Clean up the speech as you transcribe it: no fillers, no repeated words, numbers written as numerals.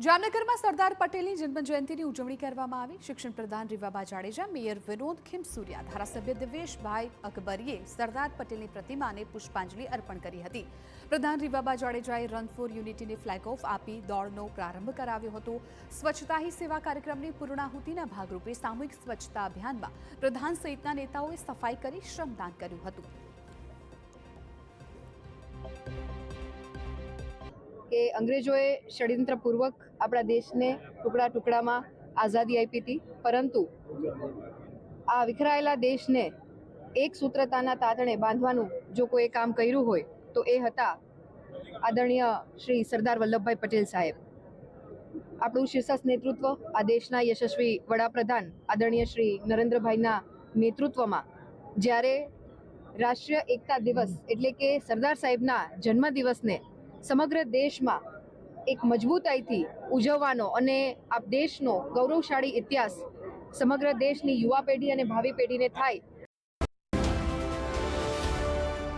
જામનગરમાં સરદાર પટેલની જન્મજયંતિની ઉજવણી કરવામાં આવી। શિક્ષણ પ્રધાન રીવાબા જાડેજા, મેયર વિનોદ ખીમસુરિયા, ધારાસભ્ય દિવેશભાઈ અકબરીએ સરદાર પટેલની પ્રતિમાને પુષ્પાંજલિ અર્પણ કરી હતી। પ્રધાન રીવાબા જાડેજાએ રન ફોર યુનિટીને ફ્લેગ ઓફ આપી દોડનો પ્રારંભ કરાવ્યો હતો। સ્વચ્છતા હી સેવા કાર્યક્રમની પૂર્ણાહુતિના ભાગરૂપે સામૂહિક સ્વચ્છતા અભિયાનમાં પ્રધાન સહિતના નેતાઓએ સફાઈ કરી શ્રમદાન કર્યું હતું। કે અંગ્રેજોએ ષડયંત્રપૂર્વક આપણા દેશને ટુકડા ટુકડામાં આઝાદી આપી હતી, પરંતુ આ વિખરાયેલા દેશને એક સૂત્રતાના તાતણે બાંધવાનું જો કોઈ કામ કર્યું હોય તો એ હતા આદરણીય શ્રી સરદાર વલ્લભભાઈ પટેલ સાહેબ। આપણું શીર્ષસ્થ નેતૃત્વ, આ દેશના યશસ્વી વડાપ્રધાન આદરણીય શ્રી નરેન્દ્રભાઈના નેતૃત્વમાં જ્યારે રાષ્ટ્રીય એકતા દિવસ એટલે કે સરદાર સાહેબના જન્મદિવસને સમગ્ર દેશમાં એક મજબૂતાઈથી ઉજવવાનો અને આ દેશનો ગૌરવશાળી ઇતિહાસ સમગ્ર દેશની યુવા પેઢી અને ભાવિ પેઢીને થાય